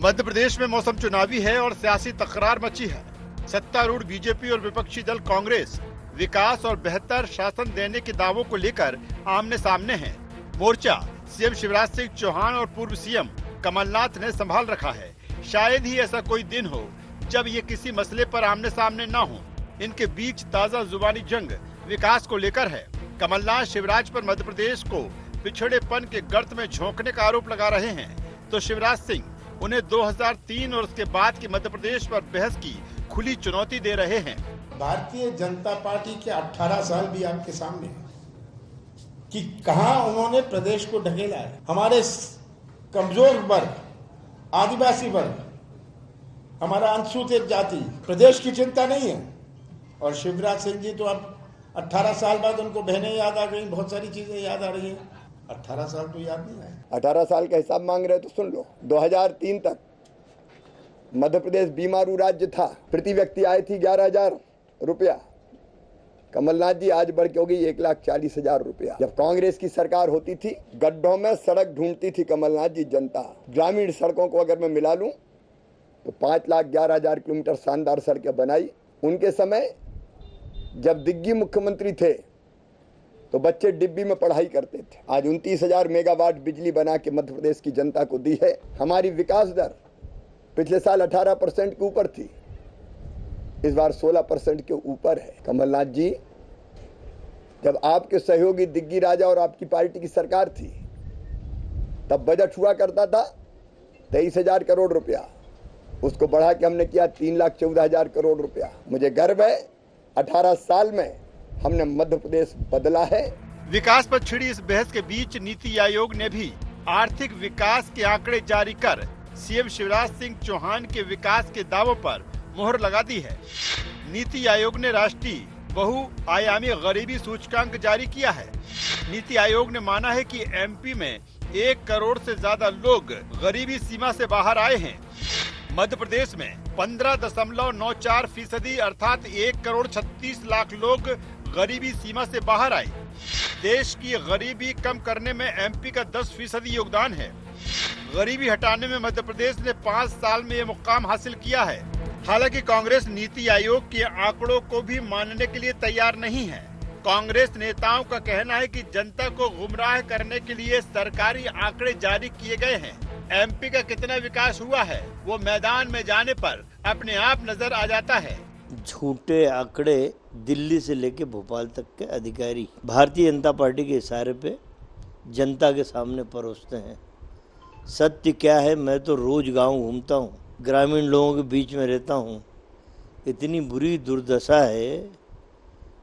मध्य प्रदेश में मौसम चुनावी है और सियासी तकरार मची है। सत्तारूढ़ बीजेपी और विपक्षी दल कांग्रेस विकास और बेहतर शासन देने के दावों को लेकर आमने सामने हैं। मोर्चा सीएम शिवराज सिंह चौहान और पूर्व सीएम कमलनाथ ने संभाल रखा है। शायद ही ऐसा कोई दिन हो जब ये किसी मसले पर आमने सामने न हो। इनके बीच ताजा जुबानी जंग विकास को लेकर है। कमलनाथ शिवराज पर मध्य प्रदेश को पिछड़ेपन के गर्त में झोंकने का आरोप लगा रहे हैं, तो शिवराज सिंह उन्हें 2003 और उसके बाद के मध्य प्रदेश पर बहस की खुली चुनौती दे रहे हैं। भारतीय जनता पार्टी के 18 साल भी आपके सामने हैं कि कहां उन्होंने प्रदेश को ढकेला है। हमारे कमजोर वर्ग, आदिवासी वर्ग, हमारा अनुसूचित जाति, प्रदेश की चिंता नहीं है। और शिवराज सिंह जी तो अब 18 साल बाद उनको बहनें याद आ गई, बहुत सारी चीजें याद आ रही हैं। 18 साल तो याद नहीं आए। 18 साल का हिसाब मांग रहे तो सुन लो। 2003 तक मध्य प्रदेश बीमारू राज्य था। प्रति व्यक्ति आय थी 11,000 रुपया। कमलनाथ जी आज बढ़ के हो गई 1,40,000 रुपया। जब कांग्रेस की सरकार होती थी, गड्ढों में सड़क ढूंढती थी कमलनाथ जी जनता। ग्रामीण सड़कों को अगर मैं मिला लूं तो 5,11,000 किलोमीटर शानदार सड़कें बनाई। उनके समय जब दिग्गी मुख्यमंत्री थे तो बच्चे डिब्बी में पढ़ाई करते थे। आज 29,000 मेगावाट बिजली बना के मध्य प्रदेश की जनता को दी है। हमारी विकास दर पिछले साल 18% के ऊपर थी, इस बार 16% के ऊपर है। कमलनाथ जी, जब आपके सहयोगी दिग्गी राजा और आपकी पार्टी की सरकार थी, तब बजट हुआ करता था 23,000 करोड़ रुपया। उसको बढ़ा के हमने किया 3,14,000 करोड़ रुपया। मुझे गर्व है 18 साल में हमने मध्य प्रदेश बदला है। विकास पर छिड़ी इस बहस के बीच नीति आयोग ने भी आर्थिक विकास के आंकड़े जारी कर सीएम शिवराज सिंह चौहान के विकास के दावों पर मोहर लगा दी है। नीति आयोग ने राष्ट्रीय बहुआयामी गरीबी सूचकांक जारी किया है। नीति आयोग ने माना है कि एमपी में 1 करोड़ से ज्यादा लोग गरीबी सीमा से बाहर आए हैं। मध्य प्रदेश में 15.94% अर्थात 1 करोड़ 36 लाख लोग गरीबी सीमा से बाहर आए। देश की गरीबी कम करने में एमपी का 10% योगदान है। गरीबी हटाने में मध्य प्रदेश ने 5 साल में ये मुकाम हासिल किया है। हालांकि कांग्रेस नीति आयोग के आंकड़ों को भी मानने के लिए तैयार नहीं है। कांग्रेस नेताओं का कहना है कि जनता को गुमराह करने के लिए सरकारी आंकड़े जारी किए गए हैं। एमपी का कितना विकास हुआ है वो मैदान में जाने पर अपने आप नजर आ जाता है। झूठे आंकड़े दिल्ली से लेके भोपाल तक के अधिकारी भारतीय जनता पार्टी के इशारे पे जनता के सामने परोसते हैं। सत्य क्या है, मैं तो रोज गांव घूमता हूँ, ग्रामीण लोगों के बीच में रहता हूँ। इतनी बुरी दुर्दशा है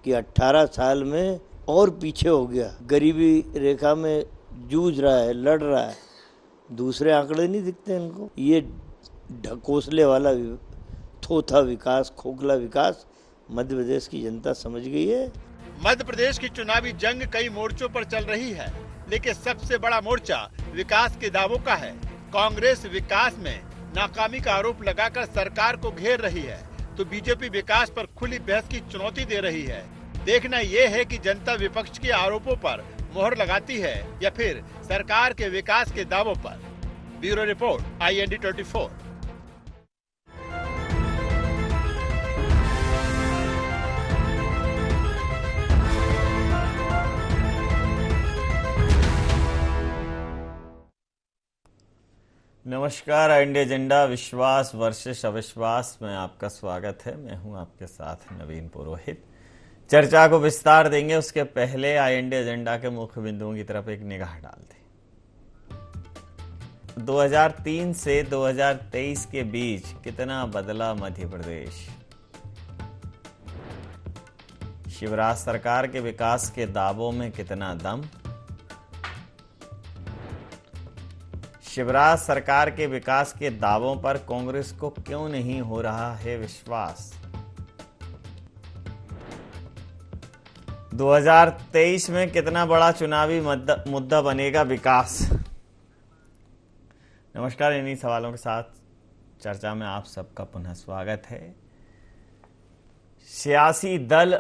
कि 18 साल में और पीछे हो गया, गरीबी रेखा में जूझ रहा है, लड़ रहा है। दूसरे आंकड़े नहीं दिखते इनको। ये ढकोसले वाला थोथा विकास, खोखला विकास मध्य प्रदेश की जनता समझ गई है। मध्य प्रदेश की चुनावी जंग कई मोर्चों पर चल रही है, लेकिन सबसे बड़ा मोर्चा विकास के दावों का है। कांग्रेस विकास में नाकामी का आरोप लगाकर सरकार को घेर रही है, तो बीजेपी विकास पर खुली बहस की चुनौती दे रही है। देखना ये है कि जनता विपक्ष के आरोपों पर मोहर लगाती है या फिर सरकार के विकास के दावों पर। Bureau report, IND 24। नमस्कार, IND एजेंडा विश्वास वर्सेस अविश्वास में आपका स्वागत है। मैं हूं आपके साथ नवीन पुरोहित। चर्चा को विस्तार देंगे उसके पहले IND एजेंडा के मुख्य बिंदुओं की तरफ एक निगाह डाल दें। 2003 से 2023 के बीच कितना बदला मध्य प्रदेश? शिवराज सरकार के विकास के दावों में कितना दम? शिवराज सरकार के विकास के दावों पर कांग्रेस को क्यों नहीं हो रहा है विश्वास? 2023 में कितना बड़ा चुनावी मुद्दा बनेगा विकास? नमस्कार, इन्हीं सवालों के साथ चर्चा में आप सबका पुनः स्वागत है। सियासी दल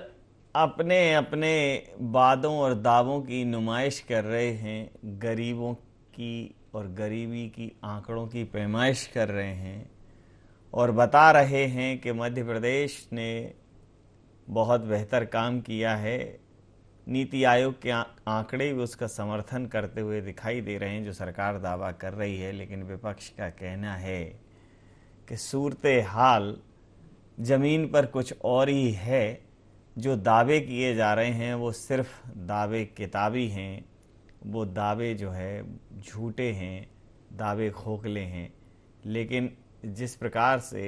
अपने अपने वादों और दावों की नुमाइश कर रहे हैं। गरीबों की और गरीबी की आंकड़ों की पैमाइश कर रहे हैं और बता रहे हैं कि मध्य प्रदेश ने बहुत बेहतर काम किया है। नीति आयोग के आंकड़े भी उसका समर्थन करते हुए दिखाई दे रहे हैं जो सरकार दावा कर रही है, लेकिन विपक्ष का कहना है कि सूरत हाल ज़मीन पर कुछ और ही है। जो दावे किए जा रहे हैं वो सिर्फ दावे किताबी हैं, वो दावे जो है झूठे हैं, दावे खोखले हैं। लेकिन जिस प्रकार से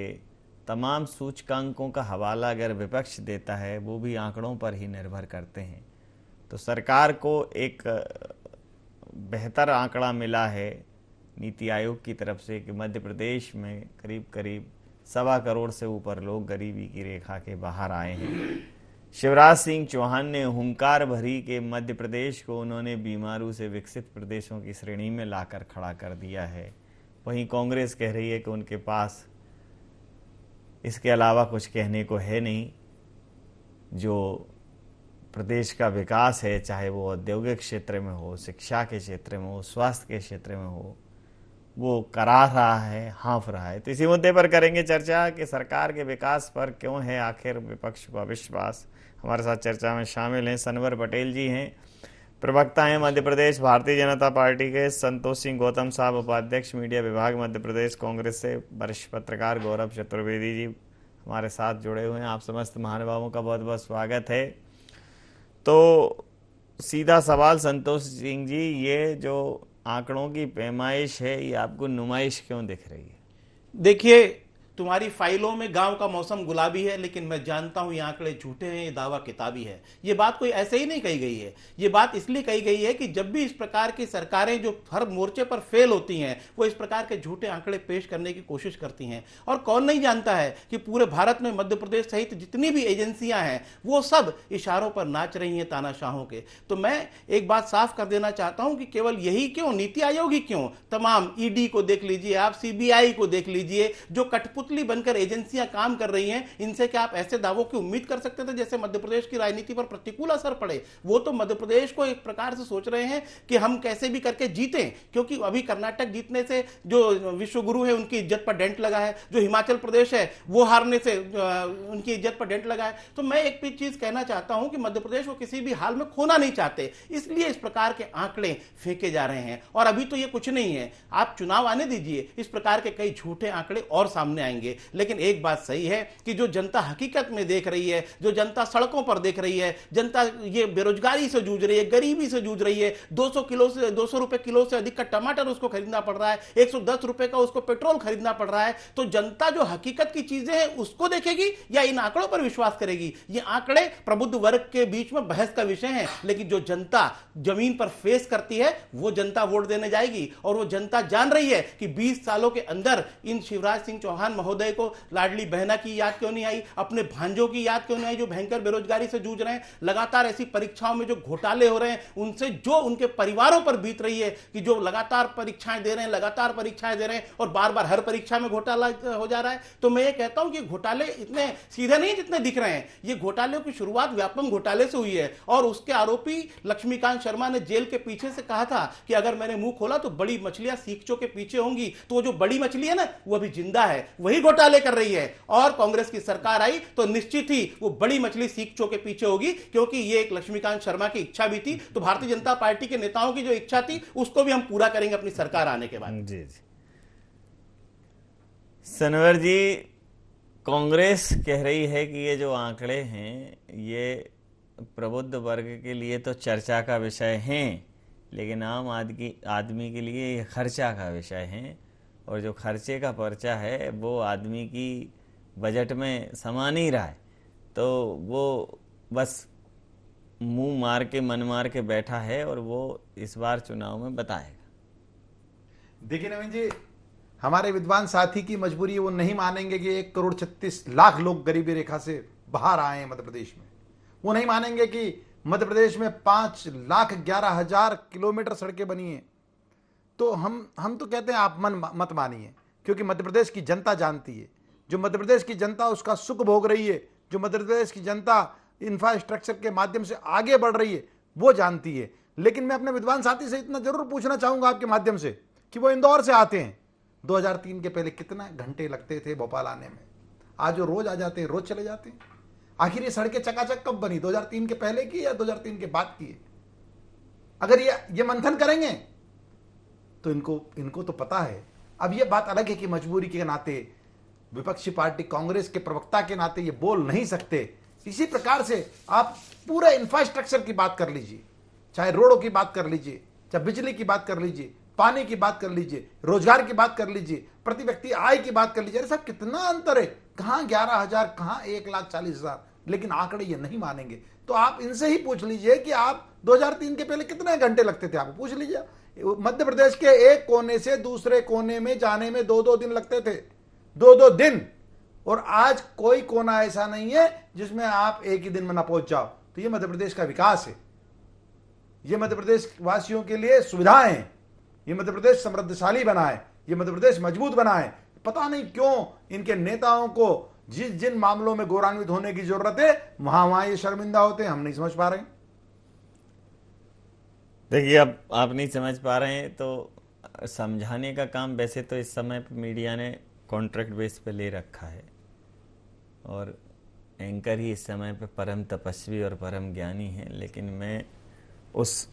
तमाम सूचकांकों का हवाला अगर विपक्ष देता है वो भी आंकड़ों पर ही निर्भर करते हैं। तो सरकार को एक बेहतर आंकड़ा मिला है नीति आयोग की तरफ से कि मध्य प्रदेश में करीब करीब 1.25 करोड़ से ऊपर लोग गरीबी की रेखा के बाहर आए हैं। शिवराज सिंह चौहान ने हुंकार भरी कि मध्य प्रदेश को उन्होंने बीमारू से विकसित प्रदेशों की श्रेणी में लाकर खड़ा कर दिया है। वहीं कांग्रेस कह रही है कि उनके पास इसके अलावा कुछ कहने को है नहीं। जो प्रदेश का विकास है, चाहे वो औद्योगिक क्षेत्र में हो, शिक्षा के क्षेत्र में हो, स्वास्थ्य के क्षेत्र में हो, वो करा रहा है, हाँफ रहा है। तो इसी मुद्दे पर करेंगे चर्चा कि सरकार के विकास पर क्यों है आखिर विपक्ष को अविश्वास। हमारे साथ चर्चा में शामिल हैं सनवर पटेल जी, हैं प्रवक्ता हैं मध्य प्रदेश भारतीय जनता पार्टी के, संतोष सिंह गौतम साहब उपाध्यक्ष मीडिया विभाग मध्य प्रदेश कांग्रेस से, वरिष्ठ पत्रकार गौरव चतुर्वेदी जी हमारे साथ जुड़े हुए हैं। आप समस्त महानुभावों का बहुत बहुत स्वागत है। तो सीधा सवाल संतोष सिंह जी, ये जो आंकड़ों की पैमाइश है ये आपको नुमाइश क्यों दिख रही है? देखिए, तुम्हारी फाइलों में गांव का मौसम गुलाबी है, लेकिन मैं जानता हूं ये आंकड़े झूठे हैं, ये दावा किताबी है। ये बात कोई ऐसे ही नहीं कही गई है। ये बात इसलिए कही गई है कि जब भी इस प्रकार की सरकारें जो हर मोर्चे पर फेल होती हैं वो इस प्रकार के झूठे आंकड़े पेश करने की कोशिश करती हैं। और कौन नहीं जानता है कि पूरे भारत में मध्य प्रदेश सहित जितनी भी एजेंसियां हैं वो सब इशारों पर नाच रही हैं तानाशाहों के। तो मैं एक बात साफ कर देना चाहता हूं कि केवल यही क्यों, नीति आयोग ही क्यों, तमाम ईडी को देख लीजिए आप, सीबीआई को देख लीजिए, जो कठपुतली बनकर एजेंसियां काम कर रही हैं, इनसे क्या आप ऐसे दावों की उम्मीद कर सकते थे जैसे मध्य प्रदेश की राजनीति पर प्रतिकूल असर पड़े? वो तो मध्य प्रदेश को एक प्रकार से सोच रहे हैं कि हम कैसे भी करके जीतें, क्योंकि अभी कर्नाटक जीतने से जो विश्व गुरु है उनकी इज्जत पर डेंट लगा है, जो हिमाचल प्रदेश है वो हारने से उनकी इज्जत पर डेंट लगा है। तो मैं एक भी चीज कहना चाहता हूं कि मध्य प्रदेश को किसी भी हाल में खोना नहीं चाहते, इसलिए इस प्रकार के आंकड़े फेंके जा रहे हैं। और अभी तो ये कुछ नहीं है, आप चुनाव आने दीजिए, इस प्रकार के कई झूठे आंकड़े और सामने आएंगे। लेकिन एक बात सही है कि जो जनता हकीकत में देख रही है, जो जनता सड़कों पर देख रही है, जनता ये बेरोजगारी से जूझ रही है, गरीबी से जूझ रही है, 200 रुपए किलो से अधिक का टमाटर उसको खरीदना पड़ रहा है, 110 रुपए का उसको पेट्रोल खरीदना पड़ रहा है। तो जनता जो हकीकत की चीजें हैं उसको देखेगी या इन आंकड़ों पर विश्वास करेगी? ये आंकड़े प्रबुद्ध वर्ग के बीच में बहस का विषय है, लेकिन जो जनता जमीन पर फेस करती है वो जनता वोट देने जाएगी। और वो जनता जान रही है कि 20 सालों के अंदर इन शिवराज सिंह चौहान महोदय को लाडली बहना की याद क्यों नहीं आई, अपने भांजों की याद क्यों नहीं आई जो भयंकर बेरोजगारी से जूझ रहे हैं। लगातार ऐसी परीक्षाओं में जो घोटाले हो रहे हैं उनसे जो उनके परिवारों पर बीत रही है कि जो लगातार परीक्षाएं दे रहे हैं, लगातार परीक्षाएं दे रहे हैं और बार बार हर परीक्षा में घोटाला हो जा रहा है। तो मैं ये कहता हूं कि घोटाले इतने सीधे नहीं जितने दिख रहे हैं। ये घोटाले की शुरुआत व्यापम घोटाले से हुई है और उसके आरोपी लक्ष्मीकांत शर्मा ने जेल के पीछे से कहा था कि अगर मैंने मुंह खोला तो बड़ी मछलियां सीखचों के पीछे होंगी। तो वो जो बड़ी मछली है ना वो अभी जिंदा है, वही घोटाले कर रही है। और कांग्रेस की सरकार आई तो निश्चित ही वो बड़ी मछली सीखचों के पीछे होगी, क्योंकि ये एक लक्ष्मीकांत शर्मा की इच्छा भी थी। तो भारतीय जनता पार्टी के नेताओं की जो इच्छा थी उसको भी हम पूरा करेंगे अपनी सरकार आने के बाद। जी जी सनवर जी, कांग्रेस कह रही है कि ये जो आंकड़े हैं ये प्रबुद्ध वर्ग के लिए तो चर्चा का विषय हैं, लेकिन आम आदमी के लिए ये खर्चा का विषय है। और जो खर्चे का पर्चा है वो आदमी की बजट में समा नहीं रहा है, तो वो बस मुंह मार के मन मार के बैठा है और वो इस बार चुनाव में बताएगा। देखिए नवीन जी, हमारे विद्वान साथी की मजबूरी वो नहीं मानेंगे कि 1,36,00,000 लोग गरीबी रेखा से बाहर आए हैं मध्य प्रदेश में। वो नहीं मानेंगे कि मध्य प्रदेश में 5,11,000 किलोमीटर सड़कें बनी हैं। तो हम तो कहते हैं आप मत मानिए, क्योंकि मध्य प्रदेश की जनता जानती है। जो मध्य प्रदेश की जनता उसका सुख भोग रही है, जो मध्य प्रदेश की जनता इंफ्रास्ट्रक्चर के माध्यम से आगे बढ़ रही है वो जानती है। लेकिन मैं अपने विद्वान साथी से इतना जरूर पूछना चाहूंगा आपके माध्यम से कि वो इंदौर से आते हैं। 2003 के पहले कितना घंटे लगते थे भोपाल आने में, आज वो रोज आ जाते हैं, रोज चले जाते हैं। आखिर ये सड़कें चकाचक कब बनी, 2003 के पहले की या 2003 के बाद की है? अगर ये मंथन करेंगे तो इनको तो पता है। अब ये बात अलग है कि मजबूरी के नाते विपक्षी पार्टी कांग्रेस के प्रवक्ता के नाते ये बोल नहीं सकते। इसी प्रकार से आप पूरे इंफ्रास्ट्रक्चर की बात कर लीजिए, चाहे रोडों की बात कर लीजिए, चाहे बिजली की बात कर लीजिए, पानी की बात कर लीजिए, रोजगार की बात कर लीजिए, प्रति व्यक्ति आय की बात कर लीजिए। अरे साहब कितना अंतर है, कहां 11,000, कहां 1,40,000, लेकिन आंकड़े ये नहीं मानेंगे। तो आप इनसे ही पूछ लीजिए कि आप 2003 के पहले कितने घंटे लगते थे, आप पूछ लीजिए। मध्य प्रदेश के एक कोने से दूसरे कोने में जाने में 2-2 दिन लगते थे, 2-2 दिन। और आज कोई कोना ऐसा नहीं है जिसमें आप एक ही दिन में ना पहुंच जाओ। तो ये मध्य प्रदेश का विकास है, ये मध्य प्रदेश वासियों के लिए सुविधाएं हैं, ये मध्य प्रदेश समृद्धशाली बना है, ये मध्य प्रदेश मजबूत बना है। पता नहीं क्यों इनके नेताओं को जिन मामलों में गौरवान्वित होने की जरूरत है वहां ये शर्मिंदा होते हैं। हम नहीं समझ पा रहे हैं। देखिए, अब आप नहीं समझ पा रहे हैं तो समझाने का काम वैसे तो इस समय पे मीडिया ने कॉन्ट्रैक्ट बेस पे ले रखा है, और एंकर ही इस समय पे परम तपस्वी और परम ज्ञानी है। लेकिन मैं उस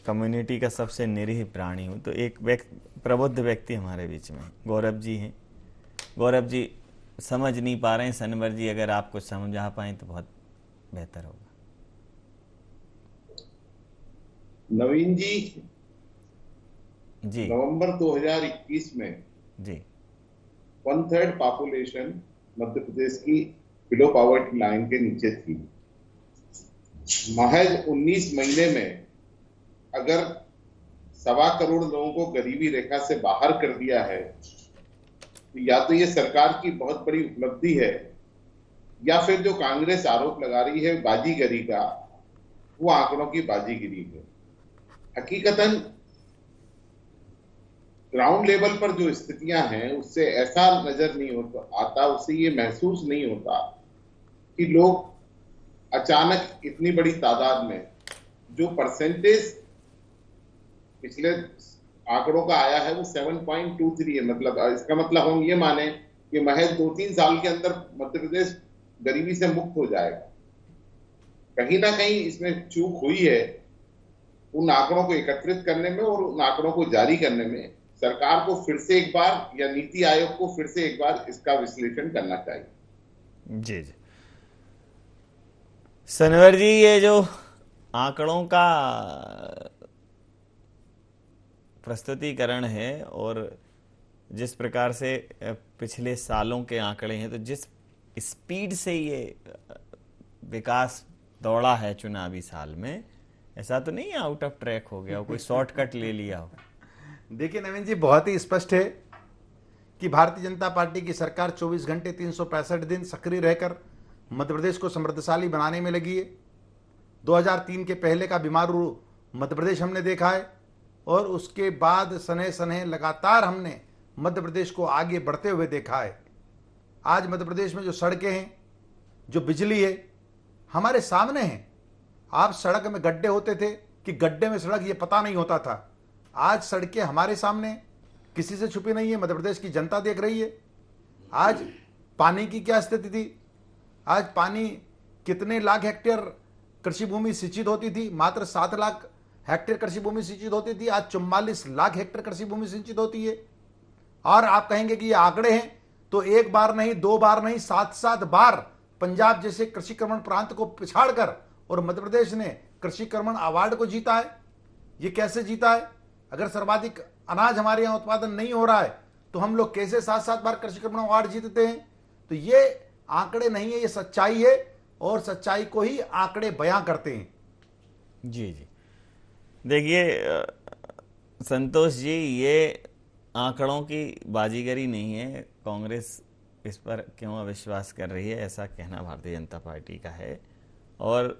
कम्युनिटी का सबसे निरीह प्राणी हूँ। तो एक प्रबुद्ध व्यक्ति हमारे बीच में गौरव जी हैं। गौरव जी समझ नहीं पा रहे हैं, सनवर जी अगर आप कुछ समझा पाएं तो बहुत बेहतर होगा। नवीन जी नवंबर 2021 में जी 1/3 पॉपुलेशन मध्य प्रदेश की बिलो पॉवर्टी लाइन के नीचे थी। महज 19 महीने में अगर 1.25 करोड़ लोगों को गरीबी रेखा से बाहर कर दिया है, तो या तो ये सरकार की बहुत बड़ी उपलब्धि है, या फिर जो कांग्रेस आरोप लगा रही है बाजीगरी का, वो आंकड़ों की बाजीगरी है। हकीकतन ग्राउंड लेवल पर जो स्थितियां हैं उससे ऐसा नजर नहीं आता, उससे ये महसूस नहीं होता कि लोग अचानक इतनी बड़ी तादाद में, जो परसेंटेज पिछले आंकड़ों का आया है वो 7.23 है। मतलब इसका मतलब हम ये माने कि महज 2-3 साल के अंदर मध्य प्रदेश गरीबी से मुक्त हो जाएगा। कहीं ना कहीं इसमें चूक हुई है उन आंकड़ों को एकत्रित करने में और उन आंकड़ों को जारी करने में। सरकार को फिर से एक बार, या नीति आयोग को फिर से एक बार इसका विश्लेषण करना चाहिए। जी जी सनवर जी, ये जो आंकड़ों का प्रस्तुतिकरण है और जिस प्रकार से पिछले सालों के आंकड़े हैं, तो जिस स्पीड से ये विकास दौड़ा है चुनावी साल में, ऐसा तो नहीं आउट ऑफ ट्रैक हो गया हो, कोई शॉर्टकट ले लिया हो? देखिए नवीन जी, बहुत ही स्पष्ट है कि भारतीय जनता पार्टी की सरकार 24 घंटे 365 दिन सक्रिय रहकर मध्य प्रदेश को समृद्धशाली बनाने में लगी है। 2003 के पहले का बीमारू मध्य प्रदेश हमने देखा है, और उसके बाद सने सने लगातार हमने मध्य प्रदेश को आगे बढ़ते हुए देखा है। आज मध्य प्रदेश में जो सड़कें हैं, जो बिजली है, हमारे सामने है। आप सड़क में गड्ढे होते थे कि गड्ढे में सड़क, ये पता नहीं होता था। आज सड़कें हमारे सामने, किसी से छुपी नहीं है, मध्य प्रदेश की जनता देख रही है। आज पानी की क्या स्थिति थी, आज पानी कितने लाख हेक्टेयर कृषि भूमि सिंचित होती थी, मात्र 7 लाख हेक्टेयर कृषि भूमि सिंचित होती थी, आज 44 लाख हेक्टेयर कृषि भूमि सिंचित होती है। और आप कहेंगे कि ये आंकड़े हैं, तो एक बार नहीं, 2 बार नहीं, 7-7 बार पंजाब जैसे कृषि कर्मण प्रांत को पिछाड़कर और मध्य प्रदेश ने कृषि कर्मण अवार्ड को जीता है। ये कैसे जीता है? अगर सर्वाधिक अनाज हमारे यहाँ उत्पादन नहीं हो रहा है तो हम लोग कैसे 7-7 बार कृषि कर्मण अवार्ड जीतते हैं? तो ये आंकड़े नहीं है, ये सच्चाई है, और सच्चाई को ही आंकड़े बयां करते हैं। जी जी, देखिए संतोष जी, ये आंकड़ों की बाजीगरी नहीं है। कांग्रेस इस पर क्यों अविश्वास कर रही है, ऐसा कहना भारतीय जनता पार्टी का है। और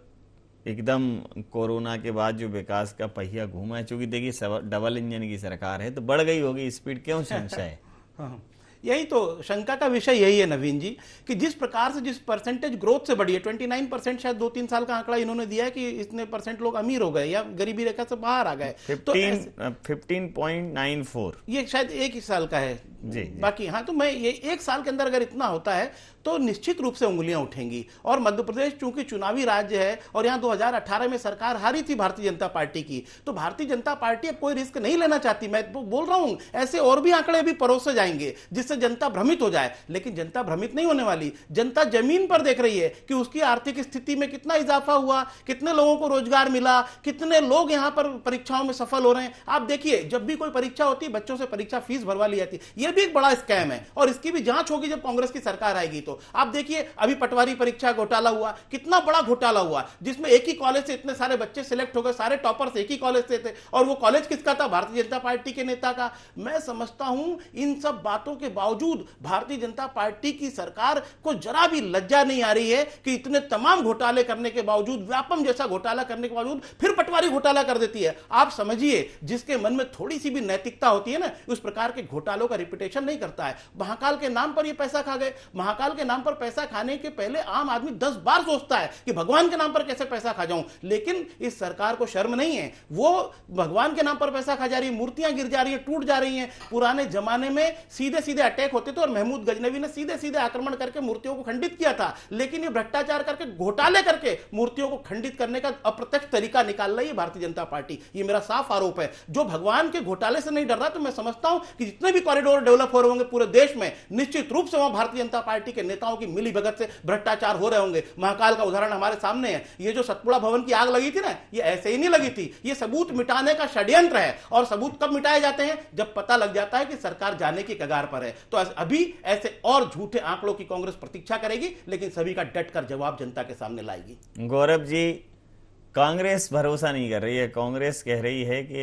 एकदम कोरोना के बाद जो विकास का पहिया घूमा है, चूंकि देखिए डबल इंजन की सरकार है तो बढ़ गई होगी स्पीड, क्यों संशय है? हाँ, यही तो शंका का विषय यही है नवीन जी, कि जिस प्रकार से जिस परसेंटेज ग्रोथ से बढ़ी है, 29% शायद 2-3 साल का आंकड़ा इन्होंने दिया है कि इतने परसेंट लोग अमीर हो गए या गरीबी रेखा से बाहर आ गए। 15.94 ये शायद एक ही साल का है जी। बाकी हाँ, तो मैं ये एक साल के अंदर अगर इतना होता है तो निश्चित रूप से उंगलियां उठेंगी। और मध्य प्रदेश चूंकि चुनावी राज्य है और यहाँ 2018 में सरकार हारी थी भारतीय जनता पार्टी की, तो भारतीय जनता पार्टी अब कोई रिस्क नहीं लेना चाहती। मैं बोल रहा हूं ऐसे और भी आंकड़े भी परोसे जाएंगे जिससे जनता भ्रमित हो जाए, लेकिन जनता भ्रमित नहीं होने वाली। जनता जमीन पर देख रही है कि उसकी आर्थिक स्थिति में कितना इजाफा हुआ, कितने लोगों को रोजगार मिला, कितने लोग यहां पर परीक्षाओं में सफल हो रहे हैं। आप देखिए, जब भी कोई परीक्षा होती है बच्चों से परीक्षा फीस भरवा ली जाती है, यह भी एक बड़ा स्कैम है और इसकी भी जांच होगी जब कांग्रेस की सरकार आएगी। तो आप देखिए, अभी पटवारी परीक्षा घोटाला हुआ, कितना बड़ा घोटाला हुआ, जिसमें एक ही कॉलेज से इतने सारे बच्चे सिलेक्ट हो गए, सारे टॉपर्स एक ही कॉलेज से थे, और वो कॉलेज किसका था? भारतीय जनता पार्टी के नेता का। मैं समझता हूं इन सब बातों के बावजूद भारतीय जनता पार्टी की सरकार को जरा भी लज्जा नहीं आ रही है कि इतने तमाम घोटाले करने के बावजूद, व्यापम जैसा घोटाला करने के बावजूद फिर पटवारी घोटाला कर देती है। आप समझिए, जिसके मन में थोड़ी सी भी नैतिकता होती है ना, उस प्रकार के घोटालों का रिपीटेशन नहीं करता है। महाकाल के नाम पर ये पैसा खा गए। महाकाल के नाम पर पैसा खाने के पहले आम आदमी 10 बार सोचता है कि भगवान के नाम पर कैसे पैसा खा जाऊं, लेकिन इस सरकार को शर्म नहीं है। वो भगवान के नाम पर पैसा खा जा रही है, मूर्तियां गिर जा रही है, टूट जा रही हैं। पुराने जमाने में सीधे सीधे अटैक होते थे और महमूद गजनवी ने सीधे सीधे आक्रमण करके मूर्तियों को खंडित किया था, लेकिन ये भ्रष्टाचार करके, घोटाले करके मूर्तियों को खंडित करने का अप्रत्यक्ष तरीका निकाल रही है भारतीय जनता पार्टी। ये मेरा साफ आरोप है। जो भगवान के घोटाले से नहीं डर रहा, तो मैं समझता हूं कि जितने भी कॉरिडोर डेवलप हो रहे होंगे पूरे देश में, निश्चित रूप से वहां भारतीय जनता पार्टी के नेताओं की मिलीभगत से भ्रष्टाचार हो रहे होंगे। महाकाल का उदाहरण हमारे सामने है। ये जो सतपुड़ा भवन की आग लगी थी ना, ये ऐसे ही नहीं लगी थी, ये सबूत मिटाने का षड्यंत्र है। और सबूत कब मिटाए जाते हैं? जब पता लग जाता है कि सरकार जाने की कगार पर है। तो अभी ऐसे और झूठे आंकड़ों की कांग्रेस प्रतीक्षा करेगी, लेकिन सभी का डटकर जवाब जनता के सामने लाएगी। गौरव जी, कांग्रेस भरोसा नहीं कर रही है। कांग्रेस कह रही है कि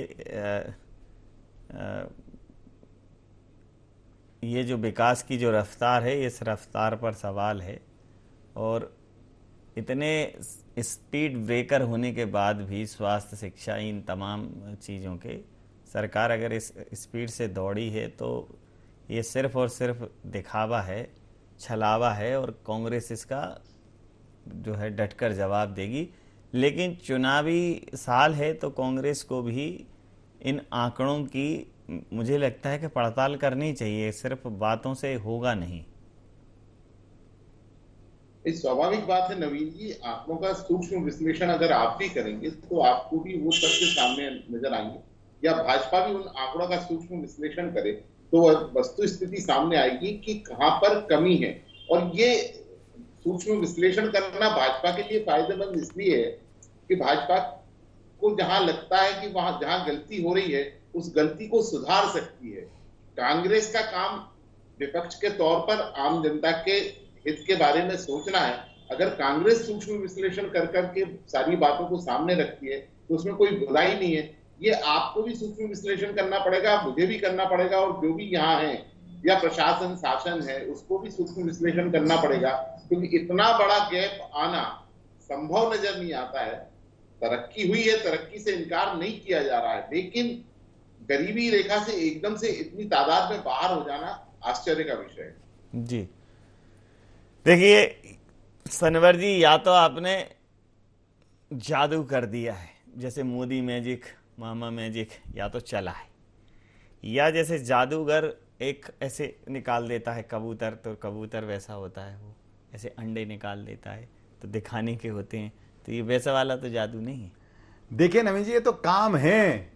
ये जो विकास की जो रफ्तार है, इस रफ्तार पर सवाल है, और इतने स्पीड ब्रेकर होने के बाद भी स्वास्थ्य, शिक्षा, इन तमाम चीज़ों के सरकार अगर इस स्पीड से दौड़ी है तो ये सिर्फ और सिर्फ दिखावा है, छलावा है, और कांग्रेस इसका जो है डटकर जवाब देगी। लेकिन चुनावी साल है तो कांग्रेस को भी इन आंकड़ों की, मुझे लगता है कि पड़ताल करनी चाहिए, सिर्फ बातों से होगा नहीं। इस स्वाभाविक बात है नवीन जी, आंकड़ों का सूक्ष्म विश्लेषण अगर आप भी करेंगे तो आपको भी वो तथ्य सामने नजर आएंगे, या भाजपा भी उन आंकड़ों का सूक्ष्म विश्लेषण करे तो वस्तु स्थिति सामने आएगी कि कहां पर कमी है। और ये सूक्ष्म विश्लेषण करना भाजपा के लिए फायदेमंद इसलिए है कि भाजपा को जहां लगता है कि वहां जहां गलती हो रही है उस गलती को सुधार सकती है। कांग्रेस का काम विपक्ष के तौर पर आम जनता के हित के बारे में सोचना है। अगर कांग्रेस सूक्ष्म विश्लेषण कर करके सारी बातों को सामने रखती है तो उसमें कोई बुराई नहीं है। ये आपको भी सूक्ष्म विश्लेषण करना पड़ेगा, मुझे भी करना पड़ेगा, और जो भी यहाँ है या प्रशासन शासन है उसको भी सूक्ष्म विश्लेषण करना पड़ेगा, क्योंकि इतना बड़ा गैप आना संभव नजर नहीं आता है। तरक्की हुई है, तरक्की से इनकार नहीं किया जा रहा है, लेकिन गरीबी रेखा से एकदम से इतनी तादाद में बाहर हो जाना आश्चर्य का विषय है। जी देखिए सनवर जी, या तो आपने जादू कर दिया है, जैसे मोदी मैजिक, मामा मैजिक, या तो चला है, या जैसे जादूगर एक ऐसे निकाल देता है कबूतर, तो कबूतर वैसा होता है, वो ऐसे अंडे निकाल देता है तो दिखाने के होते हैं, तो ये वैसा वाला तो जादू नहीं है। देखिए नवीन जी, ये तो काम है,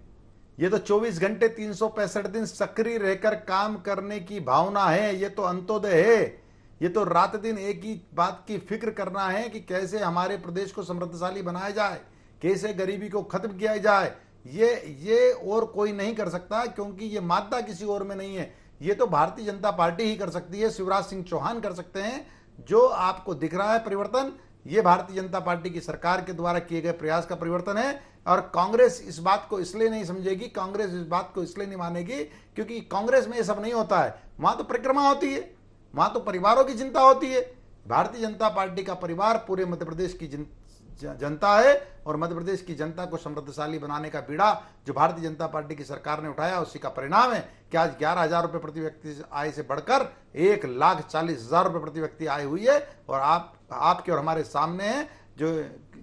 ये तो 24 घंटे 365 दिन सक्रिय रहकर काम करने की भावना है, ये तो अंत्योदय है। ये तो रात दिन एक ही बात की फिक्र करना है कि कैसे हमारे प्रदेश को समृद्धशाली बनाया जाए, कैसे गरीबी को खत्म किया जाए। ये और कोई नहीं कर सकता, क्योंकि ये मादा किसी और में नहीं है। ये तो भारतीय जनता पार्टी ही कर सकती है, शिवराज सिंह चौहान कर सकते हैं। जो आपको दिख रहा है परिवर्तन, ये भारतीय जनता पार्टी की सरकार के द्वारा किए गए प्रयास का परिवर्तन है। और कांग्रेस इस बात को इसलिए नहीं समझेगी, कांग्रेस इस बात को इसलिए नहीं मानेगी क्योंकि कांग्रेस में ये सब नहीं होता है। वहां तो परिक्रमा होती है, वहां तो परिवारों की चिंता होती है। भारतीय जनता पार्टी का परिवार पूरे मध्य प्रदेश की जनता है और मध्य प्रदेश की जनता को समृद्धशाली बनाने का बीड़ा जो भारतीय जनता पार्टी की सरकार ने उठाया, उसी का परिणाम है कि आज 11,000 रुपये प्रति व्यक्ति आय से बढ़कर 1,40,000 रुपये प्रति व्यक्ति आय हुई है। और आपके और हमारे सामने है, जो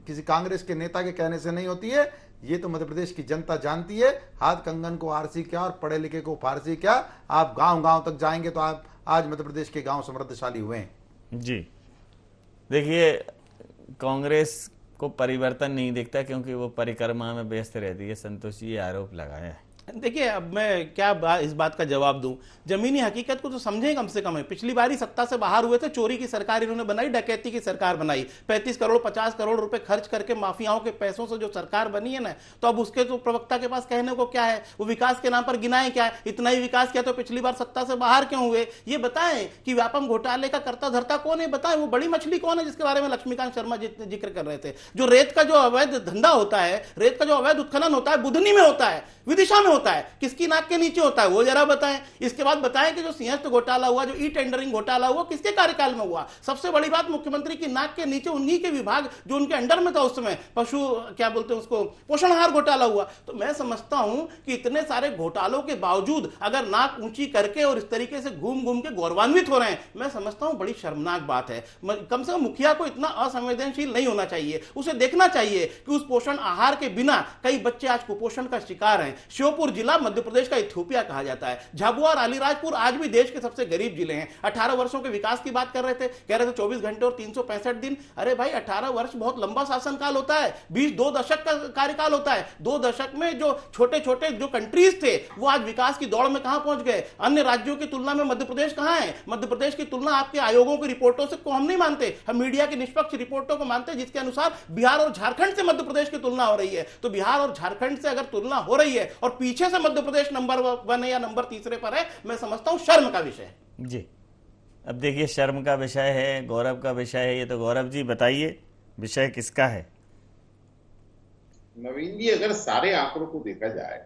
किसी कांग्रेस के नेता के कहने से नहीं होती है, ये तो मध्य प्रदेश की जनता जानती है। हाथ कंगन को आरसी क्या और पढ़े लिखे को फारसी क्या। आप गांव गांव तक जाएंगे तो आप आज मध्य प्रदेश के गांव समृद्धशाली हुए हैं। जी देखिए, कांग्रेस को परिवर्तन नहीं दिखता क्योंकि वो परिक्रमा में व्यस्त रहती है। संतोष जी, ये आरोप लगाया है। देखिए, अब मैं क्या इस बात का जवाब दूं। जमीनी हकीकत को तो समझें कम से कम है। पिछली बारी सत्ता से बाहर हुए थे, चोरी की सरकार इन्होंने बनाई, डकैती की सरकार बनाई, 35 करोड़ 50 करोड़ रुपए खर्च करके माफियाओं के पैसों से जो सरकार बनी है ना, तो अब उसके तो प्रवक्ता के पास कहने को क्या है? वो विकास के नाम पर गिनाए क्या है? इतना ही विकास किया तो पिछली बार सत्ता से बाहर क्यों हुए? ये बताएं कि व्यापम घोटाले का कर्ता धर्ता कौन है, बताएं। वो बड़ी मछली कौन है जिसके बारे में लक्ष्मीकांत शर्मा जिक्र कर रहे थे? जो रेत का जो अवैध धंधा होता है, रेत का जो अवैध उत्खनन होता है, बुधनी में होता है, विदिशा में होता है, किसकी नाक के नीचे होता है, वो जरा बताएं। इसके बाद बताएं कि जो सिंहस्थ घोटाला हुआ, जो ई टेंडरिंग घोटाला हुआ, किसके कार्यकाल में हुआ? सबसे बड़ी बात, मुख्यमंत्री की नाक के नीचे उन्हीं के विभाग जो उनके अंडर में था उस समय, पशु क्या बोलते हैं उसको, पोषण आहार घोटाला हुआ। तो मैं समझता हूं कि इतने सारे घोटालों के बावजूद अगर नाक ऊंची करके और इस तरीके से घूम घूम के गौरवान्वित हो रहे हैं, मैं समझता हूं बड़ी शर्मनाक बात है। कम से कम मुखिया को इतना असंवेदनशील नहीं होना चाहिए। उसे देखना चाहिए कि उस पोषण आहार के बिना कई बच्चे आज कुपोषण का शिकार हैं। श्योपुर जिला मध्य प्रदेश का इथियोपिया कहा जाता है। झाबुआ और अलीराजपुर आज भी देश के सबसे गरीब जिले हैं। 18 वर्षों के विकास की बात कर रहे थे, कह रहे थे 24 घंटे और 365 दिन। अरे भाई, 18 वर्ष बहुत लंबा शासनकाल होता है। 2 दशक का कार्यकाल होता है। 2 दशक में जो छोटे छोटे जो कंट्रीज थे वो आज विकास की दौड़ में कहां पहुंच गए? अन्य राज्यों की तुलना में मध्य प्रदेश कहां है? मध्य प्रदेश की तुलना आपके आयोगों की रिपोर्टों से को हम नहीं मानते, हम मीडिया की निष्पक्ष रिपोर्टों को मानते हैं, जिसके अनुसार बिहार और झारखंड से मध्य प्रदेश की तुलना हो रही है। तो बिहार और झारखंड से अगर तुलना हो रही है और पीछे से मध्य प्रदेश नंबर 1 या नंबर 3 पर है, मैं समझता हूं शर्म का विषय है। जी, अब देखिए, शर्म का विषय है, गौरव का विषय है। ये तो गौरव जी बताइए, विषय किसका है? नवीन जी, अगर सारे आंकड़ों को देखा जाए,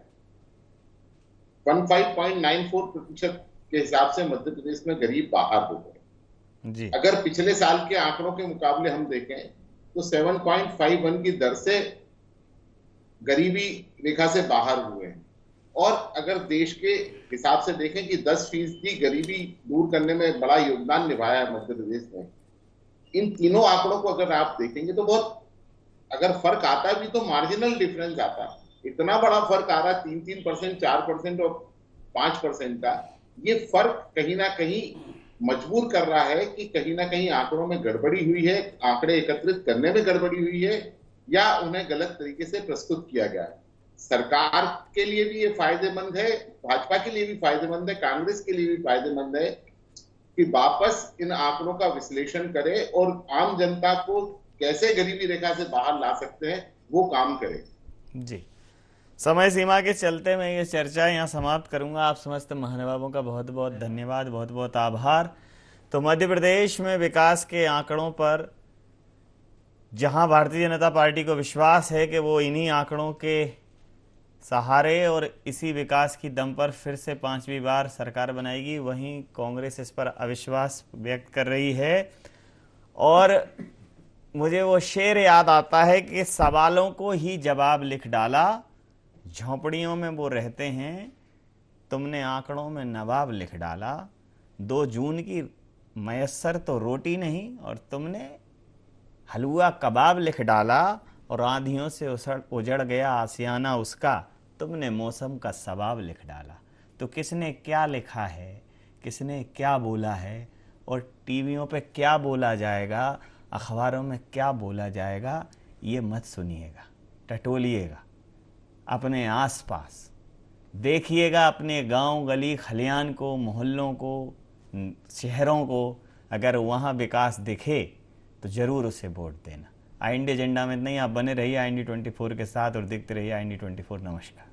15.94% के हिसाब से मध्य प्रदेश में गरीब बाहर हो गए जी। अगर पिछले साल के आंकड़ों के मुकाबले हम देखें तो 7.51 की दर से गरीबी रेखा से बाहर हुए हैं। और अगर देश के हिसाब से देखें कि 10% गरीबी दूर करने में बड़ा योगदान निभाया है मध्य प्रदेश ने। इन तीनों आंकड़ों को अगर आप देखेंगे तो बहुत, अगर फर्क आता भी तो मार्जिनल डिफरेंस आता है। इतना बड़ा फर्क आ रहा है, 3% 4% और 5% का। ये फर्क कहीं ना कहीं मजबूर कर रहा है कि कहीं ना कहीं आंकड़ों में गड़बड़ी हुई है, आंकड़े एकत्रित करने में गड़बड़ी हुई है, या उन्हें गलत तरीके से प्रस्तुत किया गया है। सरकार के लिए भी ये फायदेमंद है, भाजपा के लिए भी फायदेमंद है, कांग्रेस के लिए भी फायदेमंद है कि वापस इन आंकड़ों का विश्लेषण करे और आम जनता को कैसे गरीबी रेखा से बाहर ला सकते हैं वो काम करे। जी, समय सीमा के चलते मैं ये चर्चा यहाँ समाप्त करूंगा। आप समस्त महानुभावों का बहुत बहुत धन्यवाद, बहुत बहुत आभार। तो मध्य प्रदेश में विकास के आंकड़ों पर जहां भारतीय जनता पार्टी को विश्वास है कि वो इन्हीं आंकड़ों के सहारे और इसी विकास की दम पर फिर से 5वीं बार सरकार बनाएगी, वहीं कांग्रेस इस पर अविश्वास व्यक्त कर रही है। और मुझे वो शेर याद आता है कि सवालों को ही जवाब लिख डाला, झोंपड़ियों में वो रहते हैं, तुमने आंकड़ों में नवाब लिख डाला। 2 जून की मयस्सर तो रोटी नहीं और तुमने हलवा कबाब लिख डाला। और आंधियों से उजड़ गया आसियाना उसका, तुमने मौसम का सबाब लिख डाला। तो किसने क्या लिखा है, किसने क्या बोला है, और टीवियों पे क्या बोला जाएगा, अखबारों में क्या बोला जाएगा, ये मत सुनिएगा, टटोलिएगा। अपने आसपास देखिएगा, अपने गांव गली खलियान को, मोहल्लों को, शहरों को। अगर वहाँ विकास दिखे तो ज़रूर उसे वोट देना। IND एजेंडा में नहीं, आप बने रहिए IND 24 के साथ और देखते रहिए IND 24। नमस्कार।